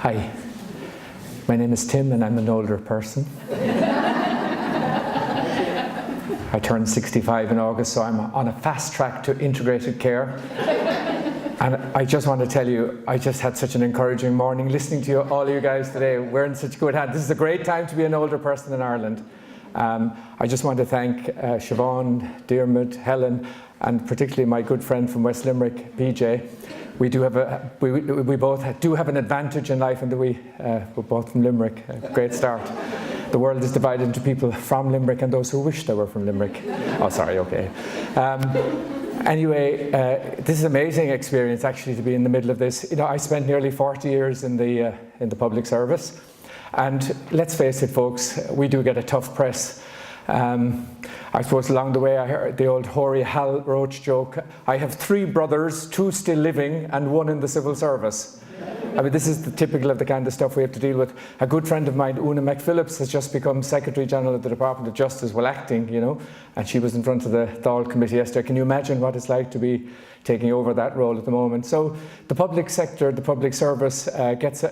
Hi, my name is Tim and I'm an older person. I turned 65 in August, so I'm on a fast track to integrated care. And I just want to tell you, I just had such an encouraging morning listening to you, all of you guys today. We're in such good hands. This is a great time to be an older person in Ireland. I just want to thank Siobhan, Diarmuid, Helen, and particularly my good friend from West Limerick, PJ. We both do have an advantage in life in that we're both from Limerick. A great start. The world is divided into people from Limerick and those who wish they were from Limerick. Oh, sorry, okay. Anyway, this is an amazing experience actually to be in the middle of this. You know, I spent nearly 40 years in the public service, and let's face it, folks, we do get a tough press. I suppose along the way I heard the old Hoary Hal Roach joke. I have 3 brothers, 2 still living and 1 in the civil service. I mean, this is typical of the kind of stuff we have to deal with. A good friend of mine, Una McPhillips, has just become Secretary General of the Department of Justice, well, acting, you know, and she was in front of the Dáil Committee yesterday. Can you imagine what it's like to be taking over that role at the moment? So the public sector, the public service, it's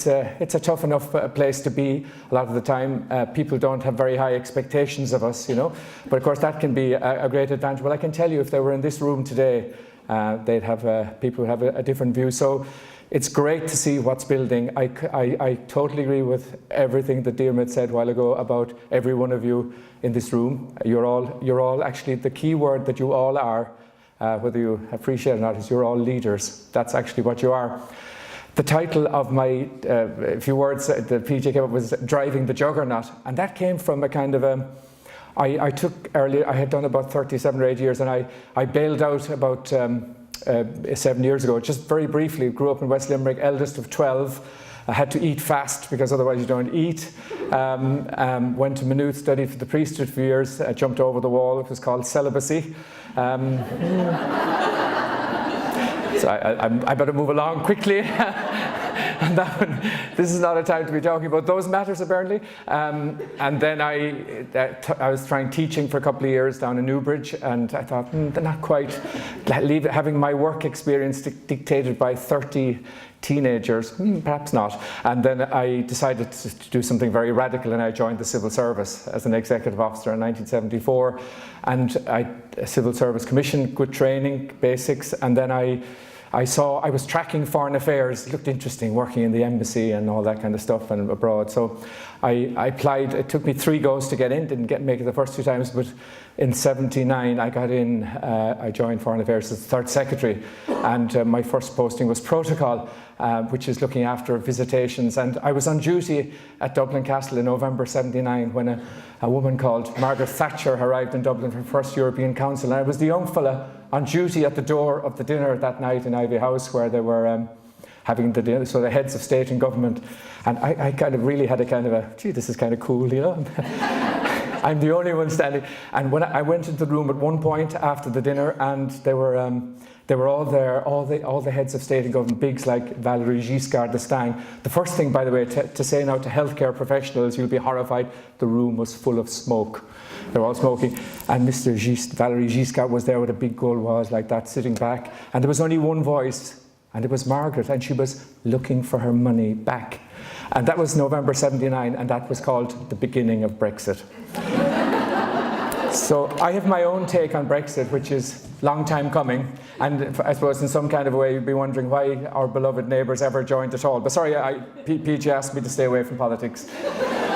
a tough enough place to be a lot of the time. People don't have very high expectations of us, you know, but of course that can be a great advantage. Well, I can tell you, if they were in this room today, they'd have people who have a different view. So it's great to see what's building. I totally agree with everything that Diarmuid said a while ago about every one of you in this room. You're all actually, the key word that you all are, whether you appreciate it or not, is you're all leaders. That's actually what you are. The title of my few words that PJ came up was Driving the Juggernaut, and that came from a kind of I took earlier, I had done about 37 or 8 years, and I bailed out about 7 years ago, just very briefly. Grew up in West Limerick, eldest of 12. I had to eat fast because otherwise you don't eat. Went to Maynooth, studied for the priesthood for years, jumped over the wall. It was called celibacy. So I better move along quickly. And that one, this is not a time to be talking about those matters, apparently. And then I was trying teaching for a couple of years down in Newbridge, and I thought, they're not quite having my work experience dictated by 30 teenagers, perhaps not. And then I decided to do something very radical, and I joined the civil service as an executive officer in 1974. And Civil Service Commission, good training, basics, and then I was tracking foreign affairs. It looked interesting, working in the embassy and all that kind of stuff and abroad. So I applied. It took me 3 goes to get in. Didn't make it the first 2 times, but in '79 I got in. I joined Foreign Affairs as 3rd Secretary, and my first posting was protocol, which is looking after visitations. And I was on duty at Dublin Castle in November '79 when a woman called Margaret Thatcher arrived in Dublin for her first European Council, and I was the young fella on duty at the door of the dinner that night in Ivy House, where they were having the dinner, so the heads of state and government. And I kind of really had a kind of gee, this is kind of cool, you know. I'm the only one standing. And when I went into the room at one point after the dinner, and they were all there, all the heads of state and government, bigs like Valéry Giscard d'Estaing. The first thing, by the way, to say now to healthcare professionals, you'll be horrified, the room was full of smoke. They were all smoking, and Valéry Giscard was there with a big gold vase like that, sitting back, and there was only one voice, and it was Margaret, and she was looking for her money back. And that was November '79, and that was called the beginning of Brexit. So I have my own take on Brexit, which is long time coming, and I suppose in some kind of a way you'd be wondering why our beloved neighbours ever joined at all. But sorry, PJ asked me to stay away from politics.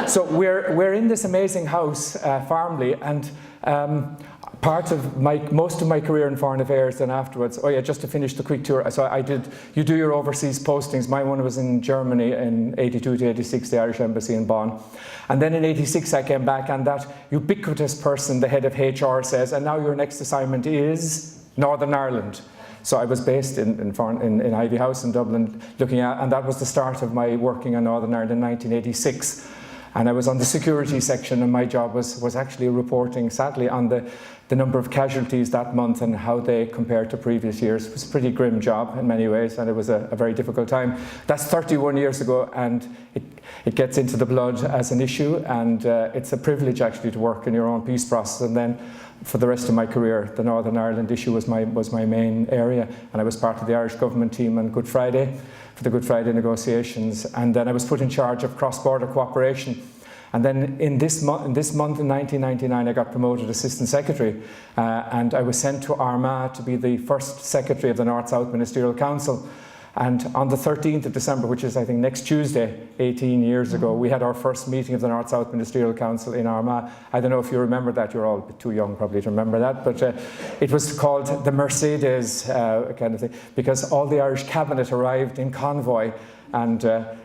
So we're in this amazing house, Farmley, and part of most of my career in foreign affairs, and afterwards, oh yeah, just to finish the quick tour, so you do your overseas postings. My one was in Germany in '82 to '86, the Irish Embassy in Bonn. And then in '86 I came back, and that ubiquitous person, the head of HR, says, and now your next assignment is Northern Ireland. So I was based in Ivy House in Dublin, looking at, and that was the start of my working on Northern Ireland in 1986. And I was on the security section, and my job was actually reporting, sadly, on the number of casualties that month and how they compared to previous years. It was a pretty grim job in many ways, and it was a very difficult time. That's 31 years ago, and it gets into the blood as an issue, and it's a privilege actually to work in your own peace process. And then for the rest of my career, the Northern Ireland issue was my main area, and I was part of the Irish government team on Good Friday. for the Good Friday negotiations. And then I was put in charge of cross-border cooperation. And then in this month in 1999, I got promoted Assistant Secretary, and I was sent to Armagh to be the first Secretary of the North-South Ministerial Council. And on the 13th of December, which is I think next Tuesday, 18 years ago, we had our first meeting of the North-South Ministerial Council in Armagh. I don't know if you remember that, you're all a bit too young probably to remember that, but it was called the Mercedes kind of thing, because all the Irish cabinet arrived in convoy, and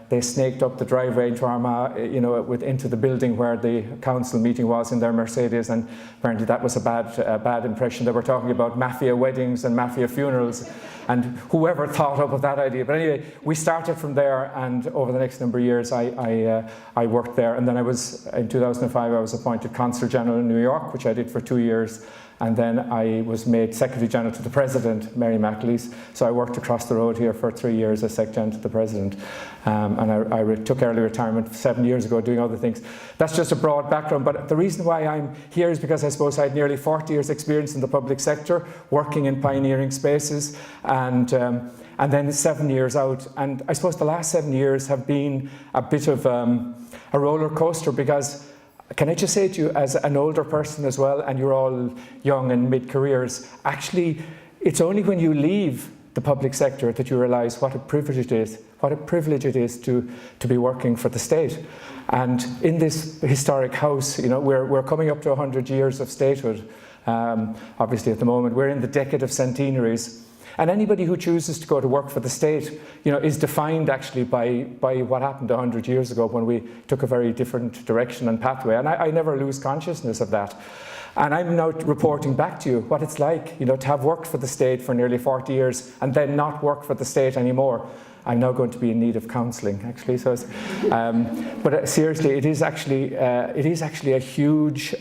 they snaked up the driveway into Armagh, into the building where the council meeting was in their Mercedes, and apparently that was a bad impression. They were talking about mafia weddings and mafia funerals, and whoever thought up of that idea. But anyway, we started from there, and over the next number of years, I worked there, and then in 2005, I was appointed Consul General in New York, which I did for 2 years. And then I was made Secretary General to the President, Mary McAleese. So I worked across the road here for 3 years as Secretary General to the President. And I took early retirement 7 years ago doing other things. That's just a broad background. But the reason why I'm here is because I suppose I had nearly 40 years experience in the public sector, working in pioneering spaces, and then 7 years out. And I suppose the last 7 years have been a bit of a roller coaster, because can I just say to you, as an older person as well, and you're all young and mid-careers, actually, it's only when you leave the public sector that you realise what a privilege it is to be working for the state. And in this historic house, we're coming up to 100 years of statehood. Obviously, at the moment, we're in the decade of centenaries. And anybody who chooses to go to work for the state, is defined actually by what happened 100 years ago when we took a very different direction and pathway. And I never lose consciousness of that. And I'm now reporting back to you what it's like, to have worked for the state for nearly 40 years and then not work for the state anymore. I'm now going to be in need of counselling, actually. So, but seriously, it is actually a huge.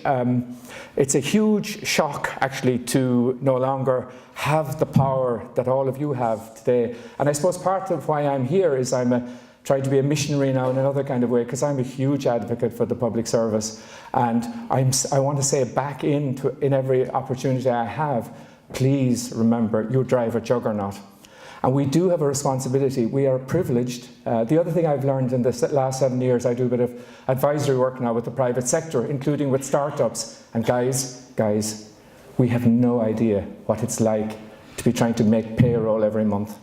It's a huge shock, actually, to no longer have the power that all of you have today. And I suppose part of why I'm here is I'm trying to be a missionary now in another kind of way, because I'm a huge advocate for the public service, and I want to say back in every opportunity I have, please remember, you drive a juggernaut. And we do have a responsibility. We are privileged. The other thing I've learned in the last 7 years, I do a bit of advisory work now with the private sector, including with startups. And guys, we have no idea what it's like to be trying to make payroll every month.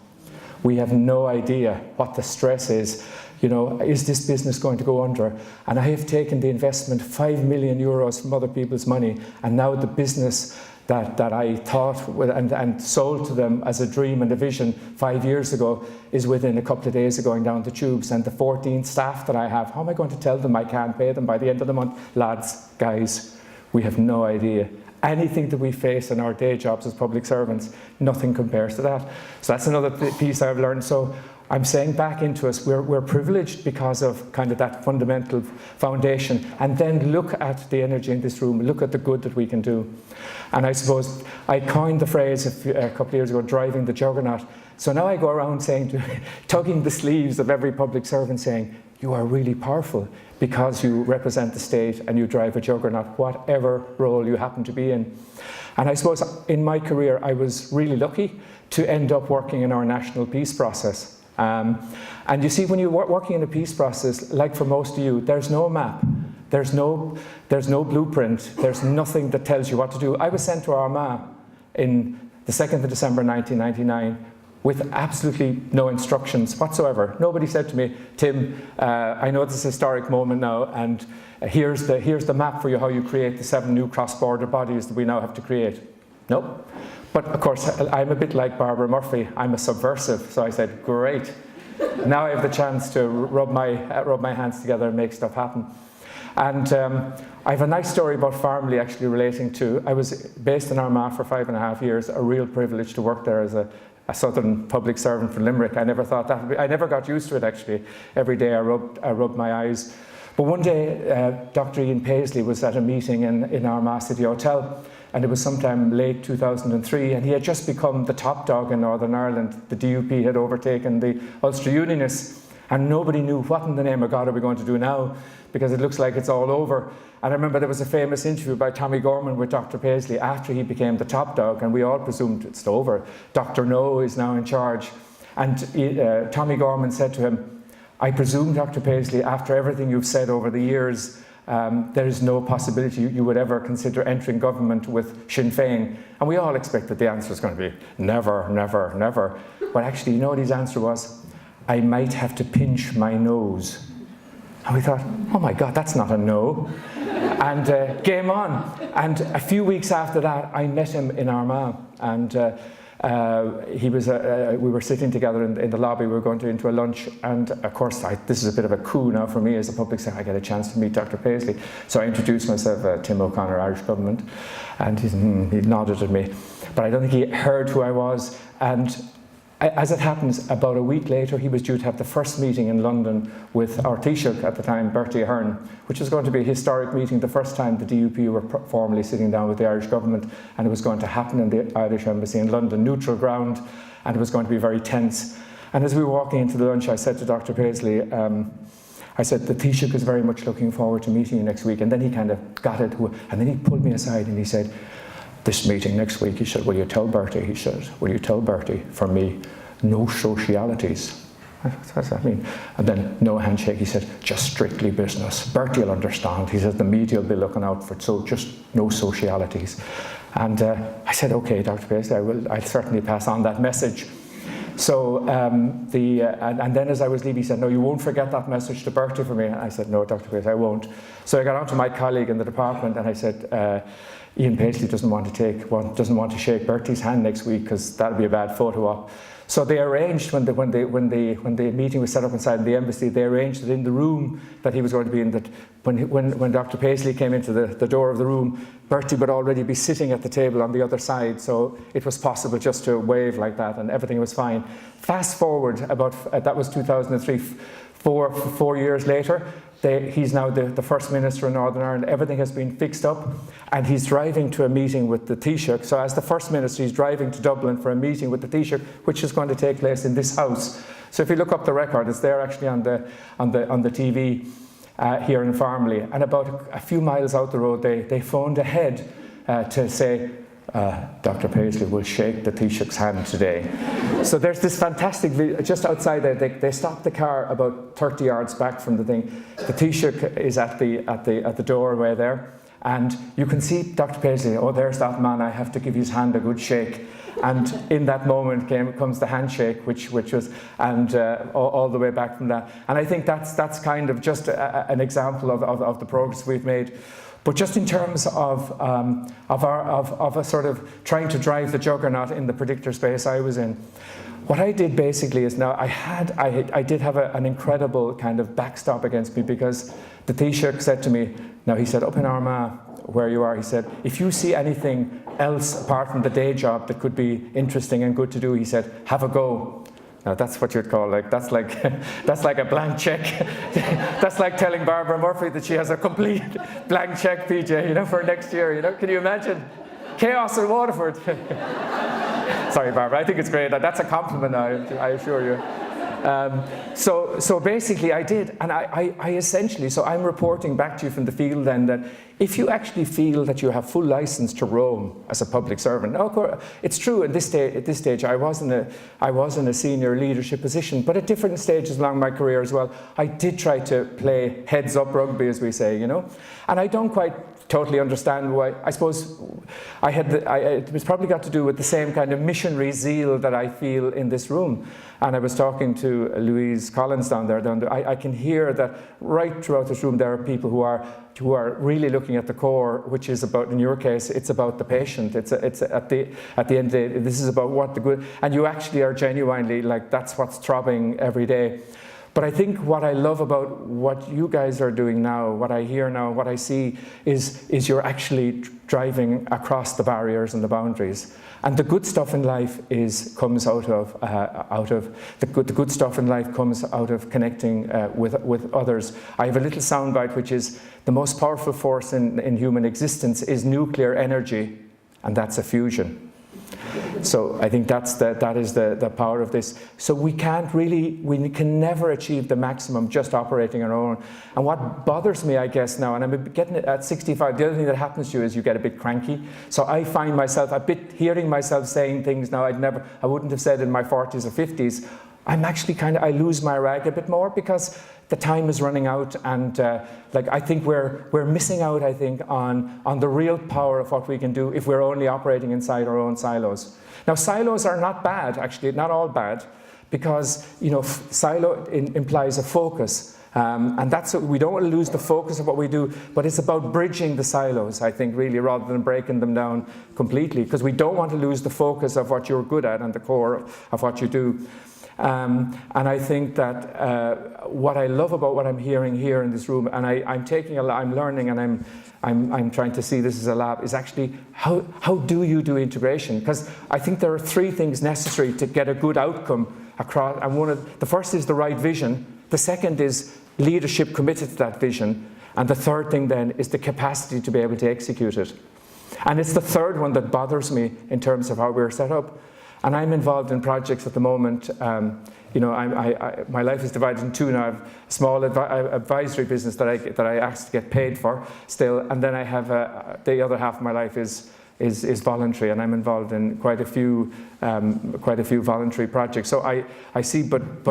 We have no idea what the stress is. Is this business going to go under? And I have taken the investment, 5 million euros from other people's money, and now the business that I thought and sold to them as a dream and a vision 5 years ago is within a couple of days of going down the tubes. And the 14 staff that I have, how am I going to tell them I can't pay them by the end of the month? Lads, guys, we have no idea. Anything that we face in our day jobs as public servants, nothing compares to that. So that's another piece I've learned. So I'm saying back into us, we're privileged because of kind of that fundamental foundation. And then look at the energy in this room, look at the good that we can do. And I suppose I coined the phrase a couple of years ago, driving the juggernaut. So now I go around saying, tugging the sleeves of every public servant saying, you are really powerful because you represent the state and you drive a juggernaut, whatever role you happen to be in. And I suppose in my career, I was really lucky to end up working in our national peace process. And you see, when you're working in a peace process, like for most of you, there's no map, there's no blueprint, there's nothing that tells you what to do. I was sent to Armagh in the 2nd of December 1999 with absolutely no instructions whatsoever. Nobody said to me, Tim, I know this is a historic moment now, and here's the map for you, how you create the 7 new cross-border bodies that we now have to create. Nope. But of course, I'm a bit like Barbara Murphy. I'm a subversive. So I said, great. Now I have the chance to rub my hands together and make stuff happen. And I have a nice story about Farmley actually relating to, I was based in Armagh for 5.5 years, a real privilege to work there as a southern public servant for Limerick. I never thought that, I never got used to it actually. Every day I rubbed my eyes. But one day, Dr. Ian Paisley was at a meeting in Armagh City Hotel, and it was sometime late 2003, and he had just become the top dog in Northern Ireland. The DUP had overtaken the Ulster Unionists, and nobody knew what in the name of God are we going to do now, because it looks like it's all over. And I remember there was a famous interview by Tommy Gorman with Dr. Paisley after he became the top dog, and we all presumed it's over. Dr. No is now in charge. And Tommy Gorman said to him, I presume, Dr. Paisley, after everything you've said over the years, there is no possibility you would ever consider entering government with Sinn Féin. And we all expect that the answer is going to be never, never, never. But actually, you know what his answer was? I might have to pinch my nose. And we thought, oh my God, that's not a no. And game on. And a few weeks after that, I met him in Armagh. And we were sitting together in the lobby. We were going into a lunch. And of course, this is a bit of a coup now for me as a public secretary. I get a chance to meet Dr. Paisley. So I introduced myself, Tim O'Connor, Irish Government. And he nodded at me. But I don't think he heard who I was. And as it happens, about a week later, he was due to have the first meeting in London with our Taoiseach at the time, Bertie Ahern, which was going to be a historic meeting, the first time the DUP were formally sitting down with the Irish government, and it was going to happen in the Irish Embassy in London, neutral ground, and it was going to be very tense. And as we were walking into the lunch, I said to Dr. Paisley, I said, the Taoiseach is very much looking forward to meeting you next week. And then he kind of got it, and then he pulled me aside and he said, this meeting next week, he said, will you tell Bertie? He said, will you tell Bertie, for me, no socialities. What does that mean? And then no handshake. He said, just strictly business. Bertie will understand. He said, the media will be looking out for it, so just no socialities. And I said, okay, Dr. Paisley, I'll certainly pass on that message. So, and then as I was leaving, he said, no, you won't forget that message to Bertie for me. And I said, no, Dr. Paisley, I won't. So I got on to my colleague in the department and I said, Ian Paisley doesn't want to shake Bertie's hand next week because that'll be a bad photo op. So they arranged, when the meeting was set up inside the embassy, they arranged it in the room that he was going to be in. That when Dr. Paisley came into the door of the room, Bertie would already be sitting at the table on the other side, so it was possible just to wave like that, and everything was fine. Fast forward that was 2003. 4 years later, he's now the First Minister in Northern Ireland. Everything has been fixed up, and he's driving to a meeting with the Taoiseach. So as the First Minister, he's driving to Dublin for a meeting with the Taoiseach, which is going to take place in this house. So if you look up the record, it's there actually on the TV here in Farmley. And about a few miles out the road, they phoned ahead to say, Dr. Paisley will shake the Taoiseach's hand today. So there's this fantastic video, just outside there, they stopped the car about 30 yards back from the thing. The Taoiseach is at the doorway there, and you can see Dr. Paisley, oh, there's that man, I have to give his hand a good shake. And in that moment comes the handshake, which was, and all the way back from that. And I think that's kind of just an example of the progress we've made. But just in terms of a sort of trying to drive the juggernaut in the predictor space I was in, what I did basically is now I did have an incredible kind of backstop against me, because the Taoiseach said to me, now he said, up in Armagh, where you are, he said, if you see anything else apart from the day job that could be interesting and good to do, he said, have a go. Now that's what you'd call that's like a blank check. That's like telling Barbara Murphy that she has a complete blank check, PJ, for next year. Can you imagine? Chaos in Waterford. Sorry, Barbara. I think it's great. That's a compliment, I assure you. So basically I did, and I essentially, so I'm reporting back to you from the field then that if you actually feel that you have full license to roam as a public servant, now of course, it's true at this stage I was in a senior leadership position, but at different stages along my career as well, I did try to play heads up rugby, as we say, and I don't quite totally understand why. I suppose it was probably got to do with the same kind of missionary zeal that I feel in this room. And I was talking to Louise Collins down there. I can hear that right throughout this room there are people who are really looking at the core, which is about, in your case, it's about the patient. It's at the end of the day, this is about what the good, and you actually are genuinely like, that's what's throbbing every day. But I think what I love about what you guys are doing now, what I hear now, what I see is you're actually driving across the barriers and the boundaries. And the good stuff in life comes out of the good stuff in life comes out of connecting with others. I have a little soundbite which is the most powerful force in human existence is nuclear energy, and that's a fusion. So I think that is the power of this. So we can never achieve the maximum just operating on our own. And what bothers me, I guess now, and I'm getting it at 65, the other thing that happens to you is you get a bit cranky. So I find myself a bit hearing myself saying things now I wouldn't have said in my 40s or 50s. I'm actually I lose my rag a bit more because the time is running out, and I think we're missing out, I think, on the real power of what we can do if we're only operating inside our own silos. Now, silos are not bad, actually, not all bad, because, silo implies a focus. And that's what, we don't want to lose the focus of what we do, but it's about bridging the silos, I think, really, rather than breaking them down completely, because we don't want to lose the focus of what you're good at and the core of what you do. And I think that what I love about what I'm hearing here in this room, and I'm learning, and I'm trying to see this as a lab, is actually how do you do integration? Because I think there are three things necessary to get a good outcome across. And the first is the right vision. The second is leadership committed to that vision. And the third thing then is the capacity to be able to execute it. And it's the third one that bothers me in terms of how we're set up. And I'm involved in projects at the moment. My life is divided in two now. I have a small advisory business that I ask to get paid for still, and then I have the other half of my life is voluntary, and I'm involved in quite a few voluntary projects. So I see, but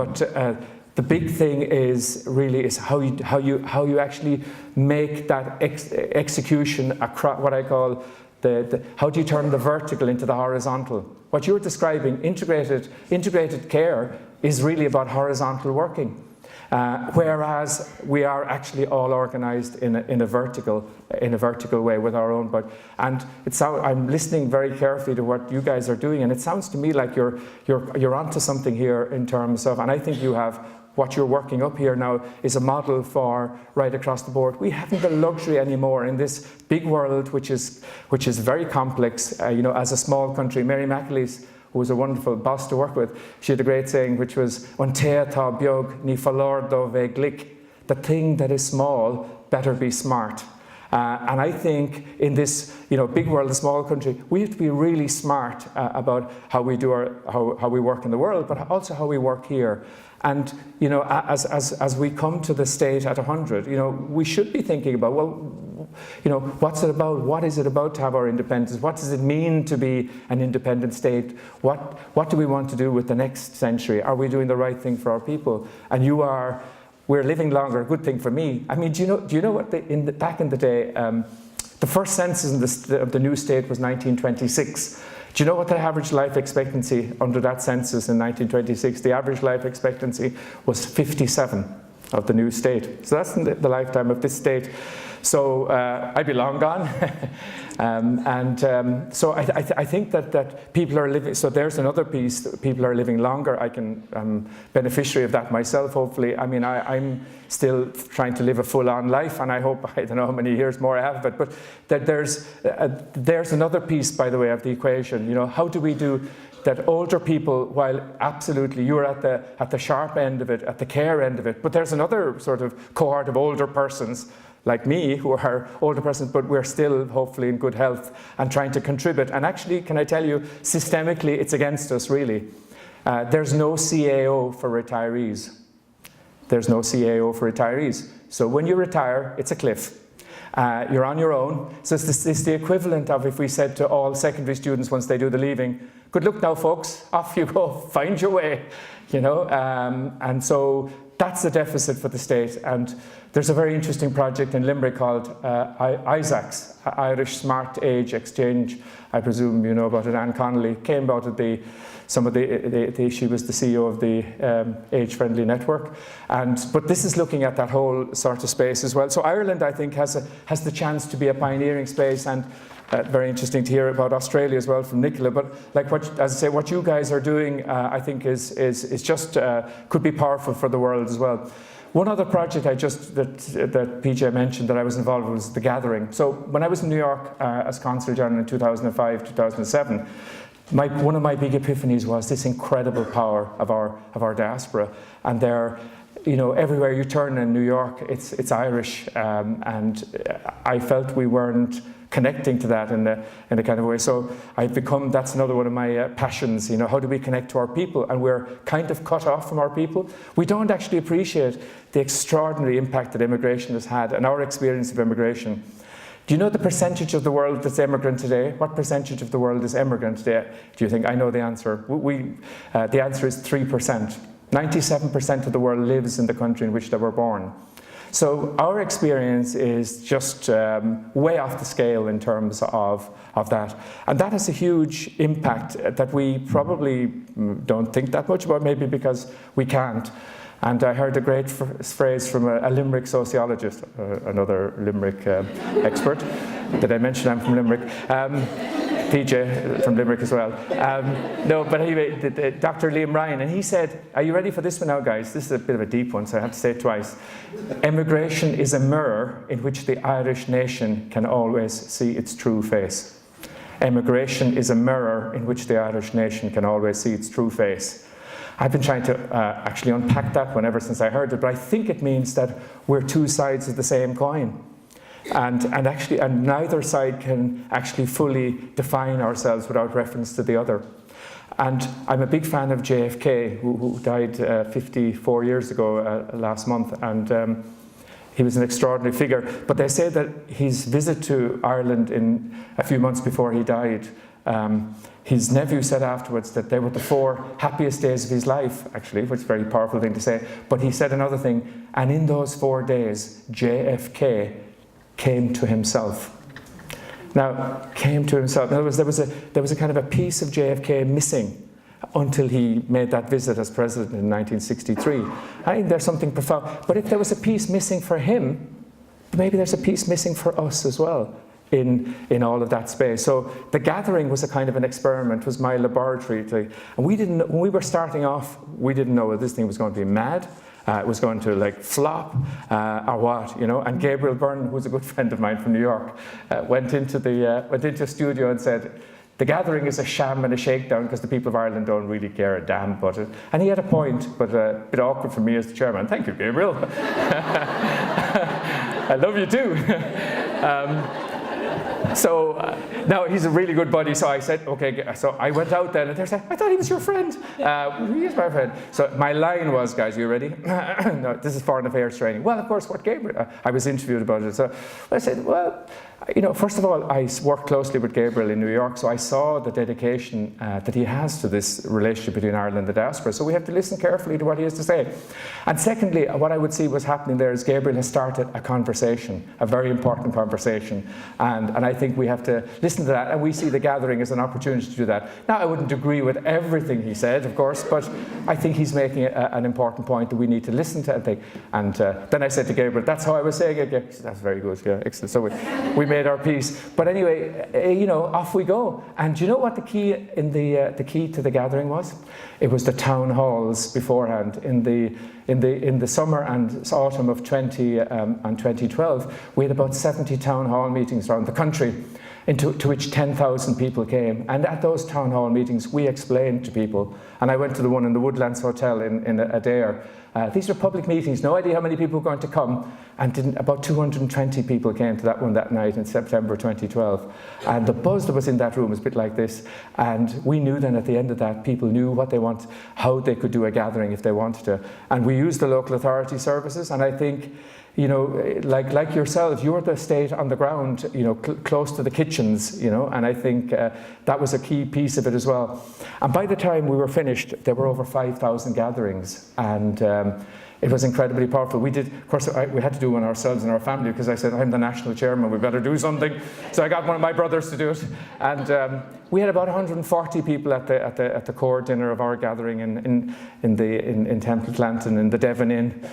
the big thing is how you actually make that execution across what I call how do you turn the vertical into the horizontal? What you're describing, integrated care, is really about horizontal working, whereas we are actually all organised in a vertical way with our own. I'm listening very carefully to what you guys are doing, and it sounds to me like you're onto something here in terms of, and I think you have. What you're working up here now is a model for right across the board. We haven't the luxury anymore in this big world, which is very complex. As a small country, Mary McAleese, who was a wonderful boss to work with, she had a great saying, which was, "An te tá beag ní falor do ve glick." The thing that is small better be smart. And I think in this big world, a small country, we have to be really smart about how we do how we work in the world, but also how we work here. And as we come to the state at 100, we should be thinking about, what's it about? What is it about to have our independence? What does it mean to be an independent state? What do we want to do with the next century? Are we doing the right thing for our people? And we're living longer. A good thing for me. I mean, do you know what? Back in the day, the first census of the new state was 1926. Do you know what the average life expectancy under that census in 1926? The average life expectancy was 57 of the new state. So that's the lifetime of this state. So I'd be long gone. So I think that people are living, so there's another piece, people are living longer. I'm beneficiary of that myself, hopefully. I mean, I'm still trying to live a full-on life, and I hope, I don't know how many years more I have, but that there's another piece, by the way, of the equation. How do we do that older people, while absolutely you're at the sharp end of it, at the care end of it, but there's another sort of cohort of older persons like me, who are older persons, but we're still hopefully in good health and trying to contribute. And actually, can I tell you, systemically, it's against us, really. There's no CAO for retirees. There's no CAO for retirees. So when you retire, it's a cliff. You're on your own. So it's the equivalent of if we said to all secondary students once they do the leaving, good luck now, folks, off you go, find your way, and so that's the deficit for the state. And there's a very interesting project in Limerick called ISACS, Irish Smart Age Exchange. I presume you know about it. Anne Connolly came out of she was the CEO of the Age Friendly Network. But this is looking at that whole sort of space as well. So Ireland, I think, has the chance to be a pioneering space, and very interesting to hear about Australia as well from Nicola. But what you guys are doing, I think is just could be powerful for the world as well. One other project that PJ mentioned that I was involved with was The Gathering. So when I was in New York as Consul General in 2005, 2007, one of my big epiphanies was this incredible power of our diaspora, and everywhere you turn in New York, it's Irish, and I felt we weren't connecting to that in a kind of way. So that's another one of my passions, how do we connect to our people? And we're kind of cut off from our people. We don't actually appreciate the extraordinary impact that immigration has had and our experience of immigration. Do you know the percentage of the world that's immigrant today? What percentage of the world is immigrant today? Do you think? I know the answer. The answer is 3%. 97% of the world lives in the country in which they were born. So our experience is just way off the scale in terms of that. And that has a huge impact that we probably don't think that much about, maybe because we can't. And I heard a great phrase from a Limerick sociologist, another Limerick expert. Did I mention I'm from Limerick? PJ from Limerick as well. No, but anyway, Dr. Liam Ryan, and he said, are you ready for this one now, guys? This is a bit of a deep one, so I have to say it twice. Immigration is a mirror in which the Irish nation can always see its true face. Immigration is a mirror in which the Irish nation can always see its true face. I've been trying to actually unpack that one ever since I heard it, but I think it means that we're two sides of the same coin. And neither side can actually fully define ourselves without reference to the other. And I'm a big fan of JFK, who died 54 years ago last month, and he was an extraordinary figure. But they say that his visit to Ireland in a few months before he died, his nephew said afterwards that they were the 4 happiest days of his life, actually, which is a very powerful thing to say. But he said another thing, and in those 4 days, JFK came to himself. Now, came to himself. In other words, there was a kind of a piece of JFK missing until he made that visit as president in 1963. I think there's something profound. But if there was a piece missing for him, maybe there's a piece missing for us as well in all of that space. So the gathering was a kind of an experiment, was my laboratory. And when we were starting off, we didn't know that this thing was going to be mad. It was going to flop or what, And Gabriel Byrne, who's a good friend of mine from New York, went into a studio and said, the gathering is a sham and a shakedown because the people of Ireland don't really care a damn about it. And he had a point, but a bit awkward for me as the chairman. Thank you, Gabriel. I love you too. So now he's a really good buddy, so I said, okay, so I went out then, and they said, I thought he was your friend. He is my friend. So my line was, guys, you ready? No, this is foreign affairs training. Well, of course, what Gabriel? I was interviewed about it. So I said, well, first of all, I worked closely with Gabriel in New York, so I saw the dedication that he has to this relationship between Ireland and the diaspora. So we have to listen carefully to what he has to say. And secondly, what I would see was happening there is Gabriel has started a conversation, a very important conversation. And I think we have to listen to that, and we see the gathering as an opportunity to do that. Now, I wouldn't agree with everything he said, of course, but I think he's making an important point that we need to listen to. And then I said to Gabriel, that's how I was saying it. Yeah, that's very good. Yeah, excellent. So we made our peace. But anyway, off we go. And do you know what the key to the gathering was? It was the town halls beforehand. In the summer and autumn of 2012, we had about 70 town hall meetings around the country, to which 10,000 people came. And at those town hall meetings, we explained to people, and I went to the one in the Woodlands Hotel in Adair. These were public meetings, no idea how many people were going to come, and about 220 people came to that one that night in September 2012. And the buzz that was in that room was a bit like this, and we knew then at the end of that, people knew what they want, how they could do a gathering if they wanted to. And we used the local authority services, and I think, like yourselves, you're the state on the ground, close to the kitchens, and I think that was a key piece of it as well. And by the time we were finished, there were over 5,000 gatherings, and it was incredibly powerful. We did, of course, we had to do one ourselves in our family because I said, I'm the national chairman, we better do something. So I got one of my brothers to do it. And we had about 140 people at the core dinner of our gathering in Temple Clanton, in the Devon Inn,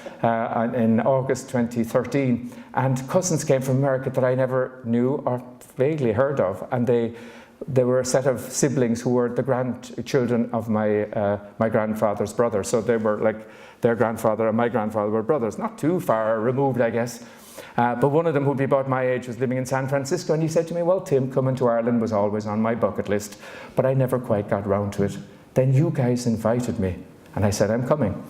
in August 2013. And cousins came from America that I never knew or vaguely heard of. And they were a set of siblings who were the grandchildren of my grandfather's brother. So they were like, their grandfather and my grandfather were brothers, not too far removed, I guess. But one of them, who'd be about my age, was living in San Francisco, and he said to me, well, Tim, coming to Ireland was always on my bucket list, but I never quite got round to it. Then you guys invited me, and I said, I'm coming.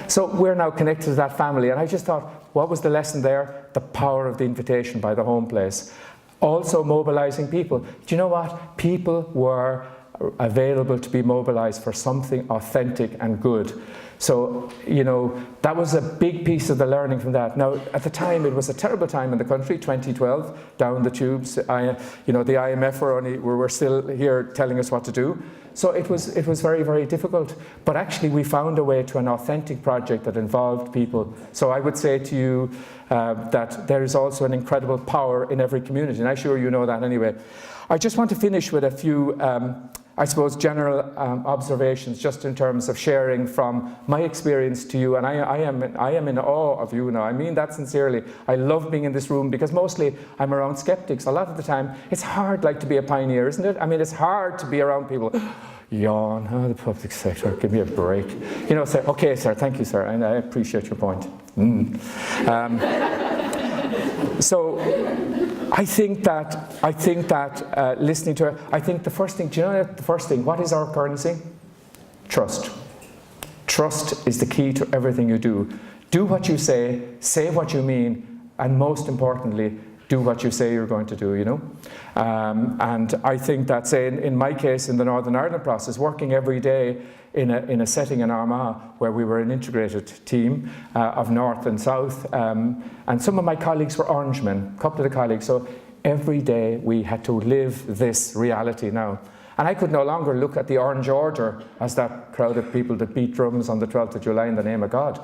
So we're now connected to that family, and I just thought, what was the lesson there? The power of the invitation by the home place. Also mobilizing people. Do you know what? People were available to be mobilized for something authentic and good. So, you know, that was a big piece of the learning from that. Now, at the time, it was a terrible time in the country, 2012, down the tubes. You know, the IMF were still here telling us what to do. So it was very, very difficult. But actually, we found a way to an authentic project that involved people. So I would say to you that there is also an incredible power in every community. And I'm sure you know that anyway. I just want to finish with a few I suppose, general observations just in terms of sharing from my experience to you. And I am in awe of you now. I mean that sincerely. I love being in this room because mostly I'm around skeptics. A lot of the time, it's hard like to be a pioneer, isn't it? I mean, it's hard to be around people. Yawn, oh, the public sector, give me a break. You know, say, okay, sir, thank you, sir, and I appreciate your point. So I think that listening to her, I think the first thing, do you know the first thing, what is our currency? Trust. Trust is the key to everything you do. Do what you say what you mean, and most importantly, do what you say you're going to do, you know? And I think that, say, in my case, in the Northern Ireland process, working every day in a setting in Armagh where we were an integrated team of North and South, and some of my colleagues were Orangemen, a couple of the colleagues, so every day we had to live this reality now. And I could no longer look at the Orange Order as that crowd of people that beat drums on the 12th of July in the name of God.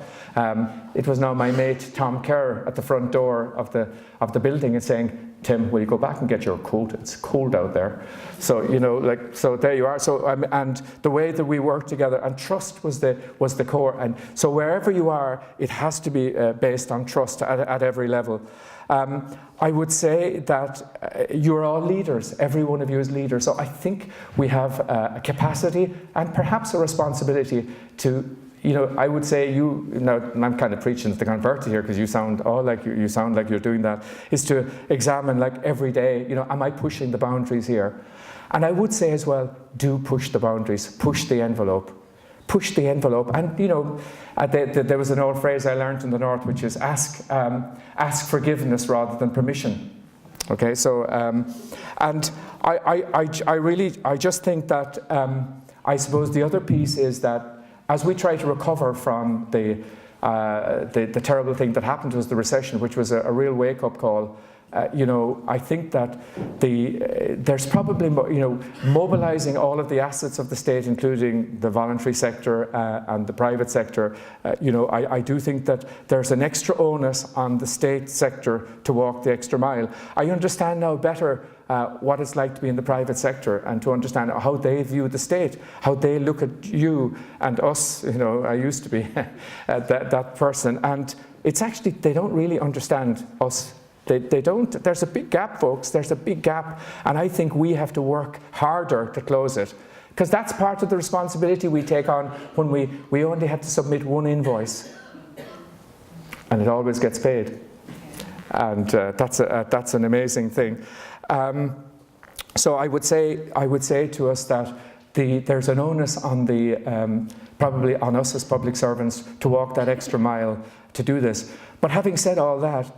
It was now my mate Tom Kerr at the front door of the building and saying, Tim, will you go back and get your coat? It's cold out there. So, you know, like, so there you are. So, and the way that we work together, and trust was the core. And so wherever you are, it has to be based on trust at every level. I would say that you're all leaders. Every one of you is leaders. So I think we have a capacity and perhaps a responsibility to, you know, I would say you, now I'm kind of preaching to the converted here because you sound all like you sound like you're doing that, is to examine like every day, you know, am I pushing the boundaries here? And I would say as well, do push the boundaries, push the envelope. Push the envelope. And, you know, there was an old phrase I learned in the North, which is ask forgiveness rather than permission. Okay, so, and I just think that, I suppose the other piece is that as we try to recover from the terrible thing that happened to us, the recession, which was a real wake-up call, you know, I think that there's probably, you know, mobilizing all of the assets of the state, including the voluntary sector and the private sector, you know, I do think that there's an extra onus on the state sector to walk the extra mile. I understand now better what it's like to be in the private sector and to understand how they view the state, how they look at you and us, you know, I used to be that person, and it's actually, they don't really understand us. They don't. There's a big gap, folks. There's a big gap. And I think we have to work harder to close it. Because that's part of the responsibility we take on when we only have to submit one invoice. And it always gets paid. And that's an amazing thing. So I would say to us that there's an onus on probably on us as public servants to walk that extra mile to do this. But having said all that,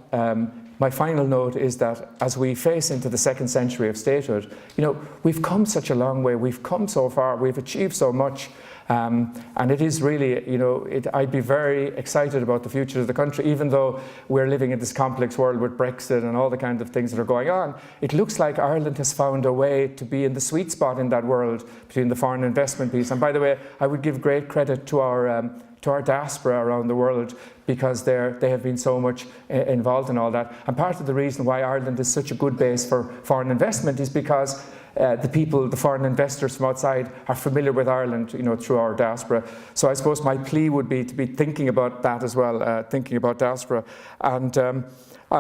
my final note is that as we face into the second century of statehood, you know, we've come such a long way, we've come so far, we've achieved so much, and it is really, you know, I'd be very excited about the future of the country, even though we're living in this complex world with Brexit and all the kind of things that are going on. It looks like Ireland has found a way to be in the sweet spot in that world between the foreign investment piece. And by the way, I would give great credit to our diaspora around the world, because they have been so much involved in all that. And part of the reason why Ireland is such a good base for foreign investment is because the foreign investors from outside are familiar with Ireland, you know, through our diaspora. So I suppose my plea would be to be thinking about that as well, thinking about diaspora. And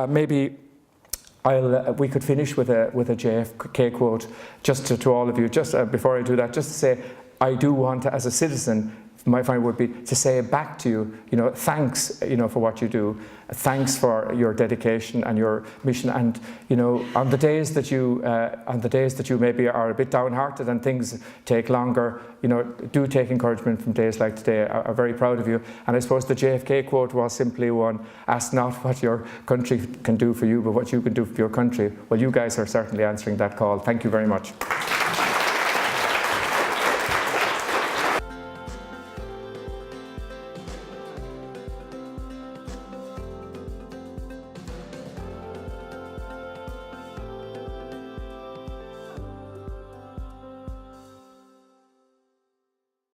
maybe we could finish with a JFK quote, just to all of you, just before I do that, just to say, I do want to, as a citizen, my final would be to say back to you, thanks, for what you do. Thanks for your dedication and your mission. And on the days that you maybe are a bit downhearted and things take longer, do take encouragement from days like today. I'm very proud of you. And I suppose the JFK quote was simply one: ask not what your country can do for you, but what you can do for your country. Well, you guys are certainly answering that call. Thank you very much.